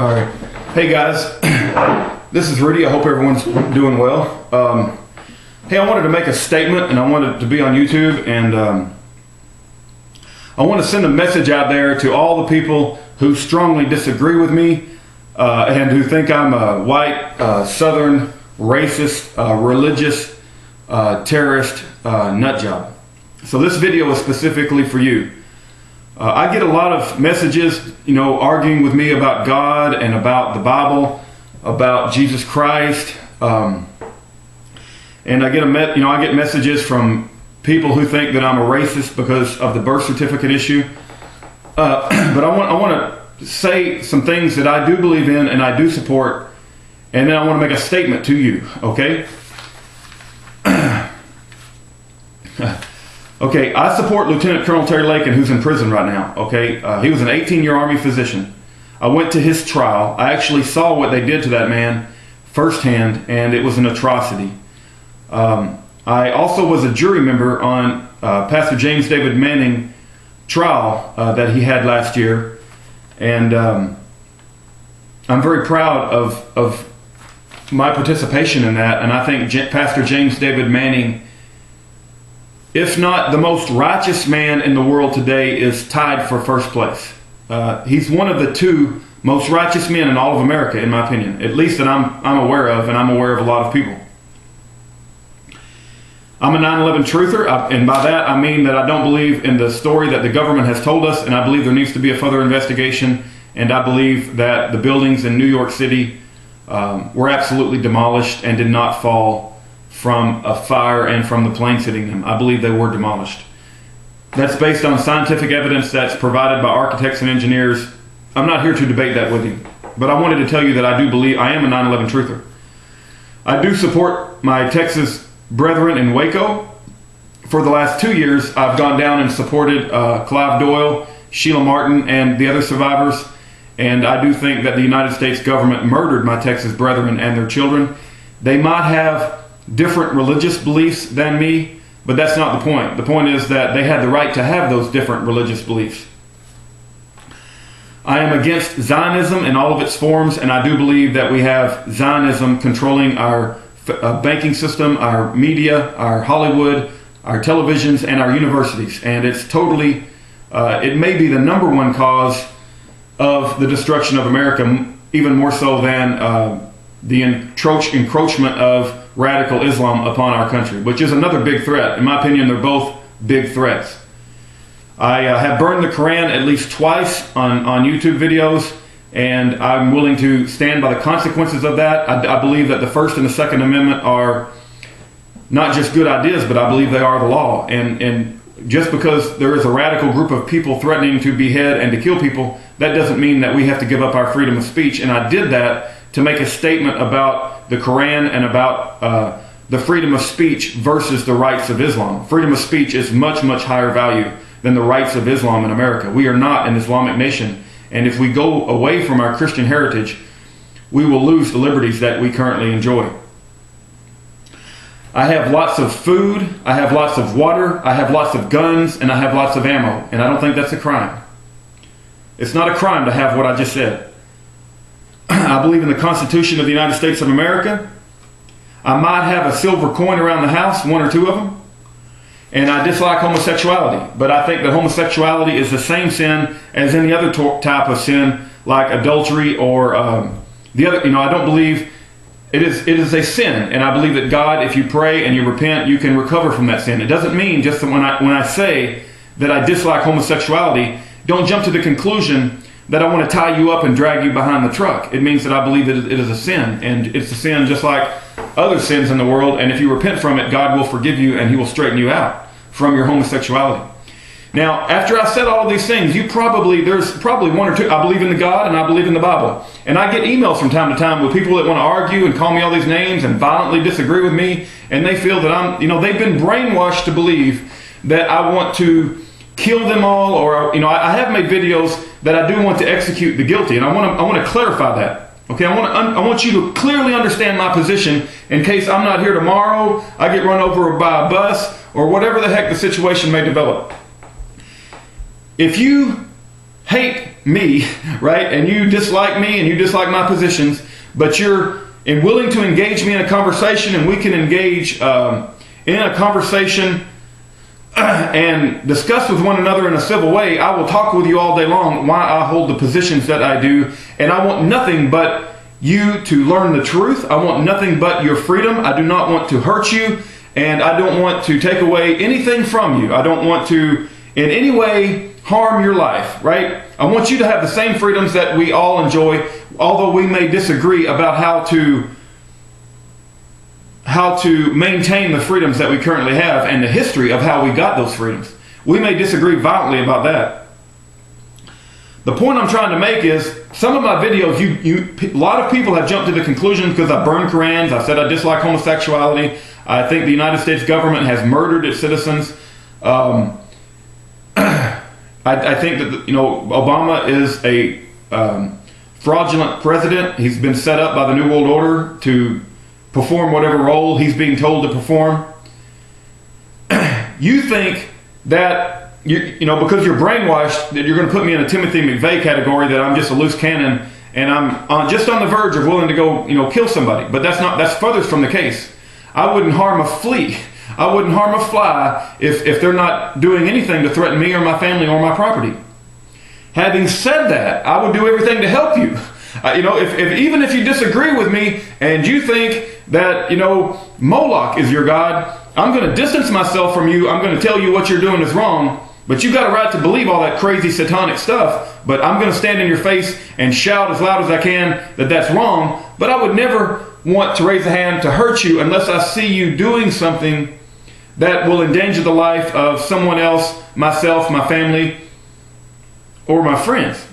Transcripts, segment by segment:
All right. Hey guys, this is Rudy. I hope everyone's doing well. Hey, I wanted to make a statement and I wanted to be on YouTube, and I want to send a message out there to all the people who strongly disagree with me and who think I'm a white, southern, racist, religious, terrorist nut job. So this video is specifically for you. I get a lot of messages, arguing with me about God and about the Bible, about Jesus Christ, and I get I get messages from people who think that I'm a racist because of the birth certificate issue. But I want to say some things that I do believe in and I do support, and then I want to make a statement to you. Okay. Okay, I support Lieutenant Colonel Terry Lakin, who's in prison right now. Okay, he was an 18-year Army physician. I went to his trial. I actually saw what they did to that man firsthand, and it was an atrocity. I also was a jury member on Pastor James David Manning trial that he had last year, and I'm very proud of my participation in that. And I think Pastor James David Manning, if not the most righteous man in the world today, is tied for first place. He's one of the two most righteous men in all of America, in my opinion, at least that I'm aware of, and I'm aware of a lot of people. I'm a 9/11 truther, and by that I mean that I don't believe in the story that the government has told us, and I believe there needs to be a further investigation, and I believe that the buildings in New York City were absolutely demolished and did not fall from a fire and from the planes hitting them. I believe they were demolished. That's based on scientific evidence that's provided by architects and engineers. I'm not here to debate that with you, but I wanted to tell you that I do believe I am a 9/11 truther. I do support my Texas brethren in Waco. For the last 2 years, I've gone down and supported Clive Doyle, Sheila Martin, and the other survivors, and I do think that the United States government murdered my Texas brethren and their children. They might have different religious beliefs than me, but that's not the point. The point is that they had the right to have those different religious beliefs. I am against Zionism in all of its forms, and I do believe that we have Zionism controlling our banking system, our media, our Hollywood, our televisions, and our universities. And it's totally, it may be the number one cause of the destruction of America, even more so than the encroachment of radical Islam upon our country, which is another big threat. In my opinion, they're both big threats. I have burned the Quran at least twice on YouTube videos, and I'm willing to stand by the consequences of that. I believe that the First and the Second Amendment are not just good ideas, but I believe they are the law. And just because there is a radical group of people threatening to behead and to kill people, that doesn't mean that we have to give up our freedom of speech. And I did that to make a statement about the Quran and about the freedom of speech versus the rights of Islam. Freedom of speech is much, much higher value than the rights of Islam in America. We are not an Islamic nation, and if we go away from our Christian heritage, we will lose the liberties that we currently enjoy. I have lots of food, I have lots of water, I have lots of guns, and I have lots of ammo, and I don't think that's a crime. It's not a crime to have what I just said. I believe in the Constitution of the United States of America. I might have a silver coin around the house, one or two of them. And I dislike homosexuality. But I think that homosexuality is the same sin as any other type of sin, like adultery or the other. I don't believe it is a sin. And I believe that God, if you pray and you repent, you can recover from that sin. It doesn't mean just that when I say that I dislike homosexuality, don't jump to the conclusion that I want to tie you up and drag you behind the truck. It means that I believe that it is a sin, and it's a sin just like other sins in the world, and if you repent from it, God will forgive you and He will straighten you out from your homosexuality. Now, after I said all of these things, there's probably one or two. I believe in the God and I believe in the Bible. And I get emails from time to time with people that want to argue and call me all these names and violently disagree with me, and they feel that they've been brainwashed to believe that I want to kill them all, or I have made videos that I do want to execute the guilty, and I want to clarify that. Okay, I want you to clearly understand my position in case I'm not here tomorrow, I get run over by a bus, or whatever the heck the situation may develop. If you hate me, right? And you dislike me and you dislike my positions, but you're willing to engage me in a conversation, and we can engage in a conversation and discuss with one another in a civil way. I will talk with you all day long why I hold the positions that I do, and I want nothing but you to learn the truth. I want nothing but your freedom. I do not want to hurt you, and I don't want to take away anything from you. I don't want to in any way harm your life, right? I want you to have the same freedoms that we all enjoy, although we may disagree about how to maintain the freedoms that we currently have and the history of how we got those freedoms. We may disagree violently about that. The point I'm trying to make is, some of my videos, a lot of people have jumped to the conclusion because I burned Korans, I said I dislike homosexuality, I think the United States government has murdered its citizens. I think that Obama is a fraudulent president. He's been set up by the New World Order to perform whatever role he's being told to perform. You think that because you're brainwashed, that you're going to put me in a Timothy McVeigh category, that I'm just a loose cannon and I'm just on the verge of willing to go kill somebody. But that's furthest from the case. I wouldn't harm a flea. I wouldn't harm a fly if they're not doing anything to threaten me or my family or my property. Having said that, I would do everything to help you. Even if you disagree with me and you think that Moloch is your god, I'm going to distance myself from you. I'm going to tell you what you're doing is wrong, but you got a right to believe all that crazy satanic stuff. But I'm going to stand in your face and shout as loud as I can that that's wrong. But I would never want to raise a hand to hurt you unless I see you doing something that will endanger the life of someone else, myself, my family, or my friends,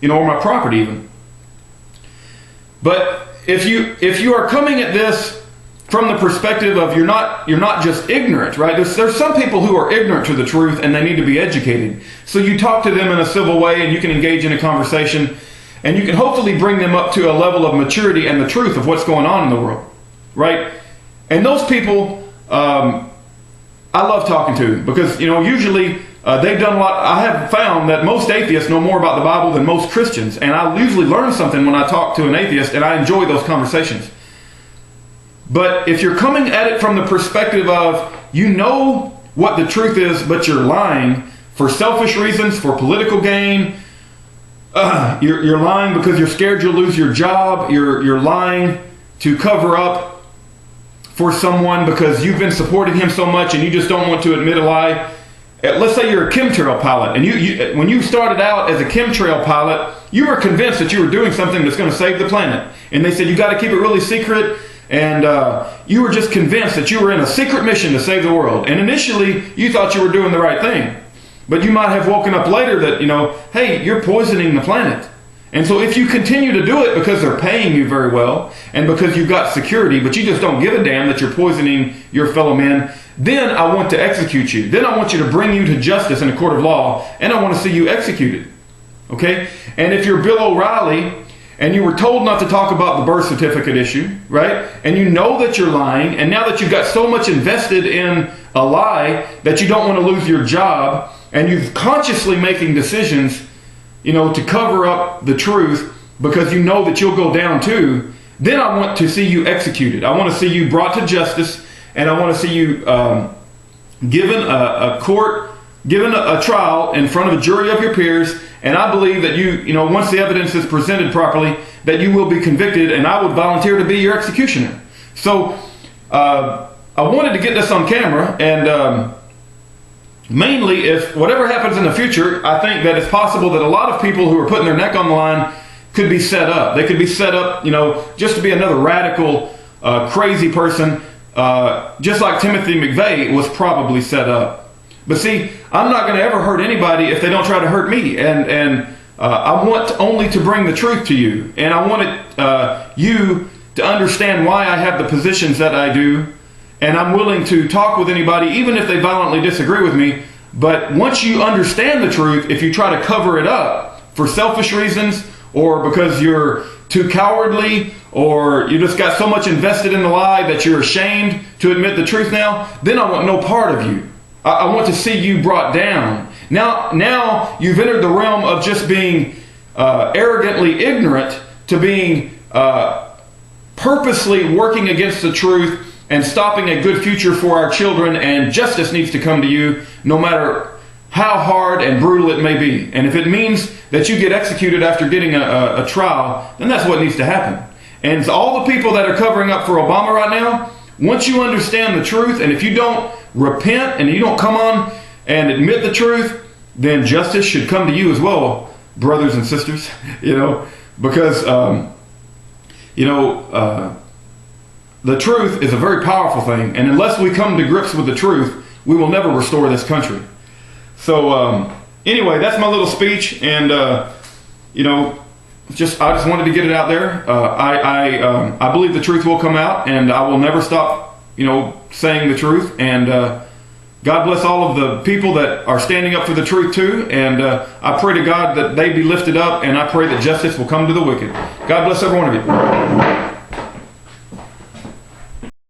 or my property even. But if you are coming at this from the perspective of you're not just ignorant, right? There's some people who are ignorant to the truth and they need to be educated. So you talk to them in a civil way and you can engage in a conversation and you can hopefully bring them up to a level of maturity and the truth of what's going on in the world, right? And those people, I love talking to them because, usually they've done a lot. I have found that most atheists know more about the Bible than most Christians. And I usually learn something when I talk to an atheist, and I enjoy those conversations. But if you're coming at it from the perspective of, what the truth is, but you're lying for selfish reasons, for political gain, you're lying because you're scared you'll lose your job, you're lying to cover up for someone because you've been supporting him so much and you just don't want to admit a lie. Let's say you're a chemtrail pilot, and when you started out as a chemtrail pilot, you were convinced that you were doing something that's going to save the planet. And they said, you got to keep it really secret, and you were just convinced that you were in a secret mission to save the world. And initially, you thought you were doing the right thing. But you might have woken up later that, hey, you're poisoning the planet. And so if you continue to do it because they're paying you very well and because you've got security, but you just don't give a damn that you're poisoning your fellow men, then I want to execute you. Then I want you to bring you to justice in a court of law, and I want to see you executed. Okay? And if you're Bill O'Reilly and you were told not to talk about the birth certificate issue, right? And you know that you're lying, and now that you've got so much invested in a lie that you don't want to lose your job, and you're consciously making decisions to cover up the truth because you know that you'll go down too, then I want to see you executed. I want to see you brought to justice, and I want to see you given a trial in front of a jury of your peers, and I believe that once the evidence is presented properly, that you will be convicted, and I would volunteer to be your executioner. So I wanted to get this on camera, and mainly, if whatever happens in the future, I think that it's possible that a lot of people who are putting their neck on the line could be set up. They could be set up, just to be another radical, crazy person, just like Timothy McVeigh was probably set up. But see, I'm not going to ever hurt anybody if they don't try to hurt me. And I want only to bring the truth to you. And I wanted you to understand why I have the positions that I do. And I'm willing to talk with anybody, even if they violently disagree with me. But once you understand the truth, if you try to cover it up for selfish reasons, or because you're too cowardly, or you just got so much invested in the lie that you're ashamed to admit the truth now, then I want no part of you. I want to see you brought down. Now you've entered the realm of just being arrogantly ignorant to being purposely working against the truth and stopping a good future for our children, and justice needs to come to you no matter how hard and brutal it may be. And if it means that you get executed after getting a trial, then that's what needs to happen. And all the people that are covering up for Obama right now, once you understand the truth, and if you don't repent and you don't come on and admit the truth, then justice should come to you as well, brothers and sisters, because the truth is a very powerful thing, and unless we come to grips with the truth, we will never restore this country. So anyway, that's my little speech, and I just wanted to get it out there. I believe the truth will come out, and I will never stop saying the truth. And God bless all of the people that are standing up for the truth too. And I pray to God that they be lifted up, and I pray that justice will come to the wicked. God bless every one of you.